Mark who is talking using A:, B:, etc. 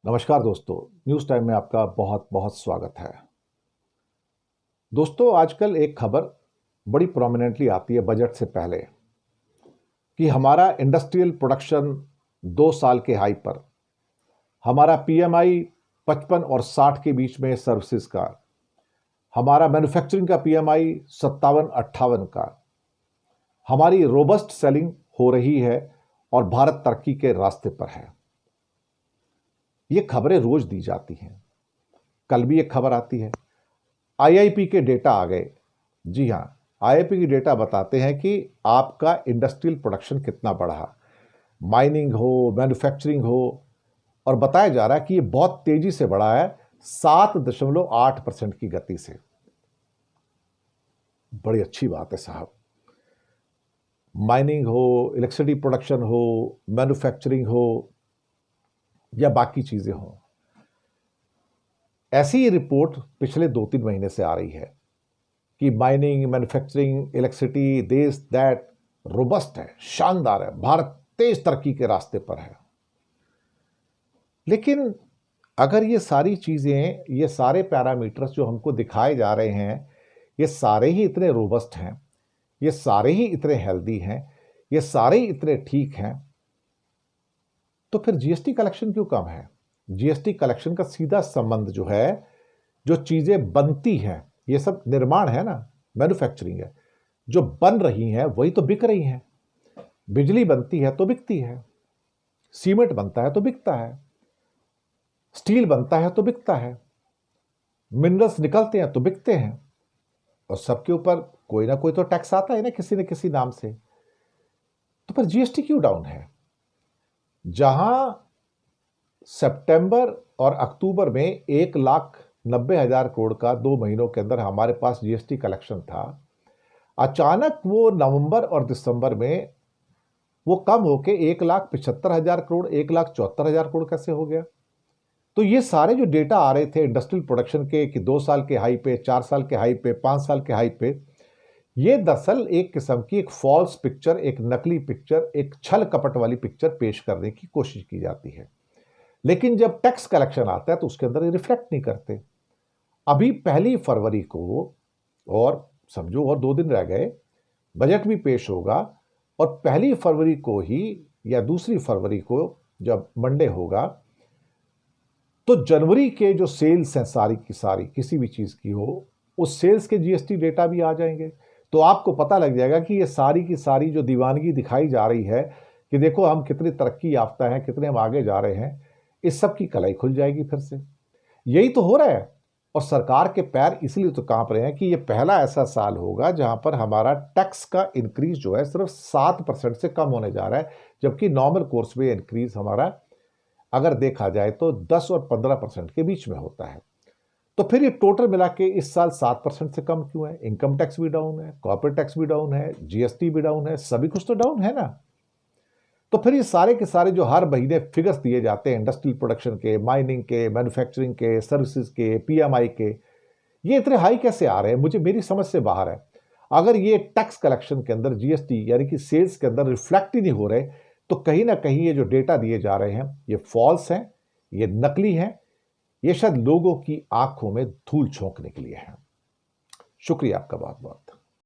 A: नमस्कार दोस्तों, news time में आपका बहुत बहुत स्वागत है। दोस्तों, आजकल एक खबर बड़ी प्रोमिनेंटली आती है बजट से पहले कि हमारा इंडस्ट्रियल प्रोडक्शन 2 साल के हाई पर, हमारा पीएमआई 55 और 60 के बीच में सर्विसेज का, हमारा मैन्युफैक्चरिंग का पीएमआई 57-58 का, हमारी रोबस्ट सेलिंग हो रही है और भारत तरक्की के रास्ते पर है। ये खबरें रोज दी जाती हैं। कल भी एक खबर आती है, आईआईपी के डेटा आ गए। जी हाँ, आईआईपी की डेटा बताते हैं कि आपका इंडस्ट्रियल प्रोडक्शन कितना बढ़ा, माइनिंग हो, मैन्युफैक्चरिंग हो, और बताया जा रहा है कि ये बहुत तेजी से बढ़ा है, 7.8% की गति से। बड़ी अच्छी बात है साहब। माइनिंग हो, इलेक्ट्रिसिटी प्रोडक्शन हो, मैन्युफैक्चरिंग हो या बाकी चीजें हों, ऐसी ही रिपोर्ट पिछले 2-3 महीने से आ रही है कि mining, manufacturing, electricity, this that robust है, शानदार है, भारत तेज तरक्की के रास्ते पर है। लेकिन अगर ये सारी चीजें, ये सारे पैरामीटर्स जो हमको दिखाए जा रहे हैं, ये सारे ही इतने रोबस्ट हैं, ये सारे ही इतने हेल्दी हैं, ये सारे ही इतने ठीक हैं, तो फिर जीएसटी कलेक्शन क्यों कम है? जीएसटी कलेक्शन का सीधा संबंध जो है, जो चीजें बनती हैं, ये सब निर्माण है ना, मैन्युफैक्चरिंग है, जो बन रही हैं वही तो बिक रही हैं। बिजली बनती है तो बिकती है, सीमेंट बनता है तो बिकता है, स्टील बनता है तो बिकता है, मिनरल्स निकलते हैं तो बिकते हैं, और सबके ऊपर कोई ना कोई तो टैक्स आता है ना, किसी न किसी नाम से। तो फिर जीएसटी क्यों डाउन है? जहां सितंबर और अक्टूबर में 1,90,000 करोड़ का 2 महीनों के अंदर हमारे पास जीएसटी कलेक्शन था, अचानक वो नवंबर और दिसंबर में वो कम होके 1,75,000 करोड़, 1,74,000 करोड़ कैसे हो गया? तो ये सारे जो डेटा आ रहे थे इंडस्ट्रियल प्रोडक्शन के कि 2 साल के हाई पे, 4 साल के हाई पे, 5 साल के हाई पे, ये दरअसल एक किस्म की एक फॉल्स पिक्चर, एक नकली पिक्चर, एक छल कपट वाली पिक्चर पेश करने की कोशिश की जाती है। लेकिन जब टैक्स कलेक्शन आता है तो उसके अंदर रिफ्लेक्ट नहीं करते। अभी 1 फरवरी को, और समझो और 2 दिन रह गए, बजट भी पेश होगा, और 1 फरवरी को ही या 2 फरवरी को जब मंडे होगा, तो जनवरी के जो सेल्स हैं सारी की सारी, किसी भी चीज की हो, उस सेल्स के जीएसटी डेटा भी आ जाएंगे। तो आपको पता लग जाएगा कि ये सारी की सारी जो दीवानगी दिखाई जा रही है कि देखो हम कितनी तरक्की याफ्ता हैं, कितने हम आगे जा रहे हैं, इस सब की कलाई खुल जाएगी फिर से। यही तो हो रहा है, और सरकार के पैर इसलिए तो कांप रहे हैं कि ये पहला ऐसा साल होगा जहां पर हमारा टैक्स का इंक्रीज जो है सिर्फ 7% से कम होने जा रहा है, जबकि नॉर्मल कोर्स में इंक्रीज हमारा अगर देखा जाए तो 10 और 15% के बीच में होता है। तो फिर ये टोटल मिला के इस साल 7% से कम क्यों है? इनकम टैक्स भी डाउन है, कॉर्पोरेट टैक्स भी डाउन है, जीएसटी भी डाउन है, सभी कुछ तो डाउन है ना। तो फिर ये सारे के सारे जो हर महीने फिगर्स दिए जाते हैं इंडस्ट्रियल प्रोडक्शन के, माइनिंग के, मैन्युफैक्चरिंग के, सर्विसेज के, पीएमआई के, ये इतने हाई कैसे आ रहे हैं? मुझे, मेरी समझ से बाहर है। अगर ये टैक्स कलेक्शन के अंदर, जीएसटी यानी कि सेल्स के अंदर रिफ्लेक्ट ही नहीं हो रहे, तो कहीं ना कहीं ये जो डेटा दिए जा रहे हैं ये फॉल्स हैं, ये नकली हैं, ये शायद लोगों की आंखों में धूल झोंकने के लिए है। शुक्रिया आपका बहुत बहुत।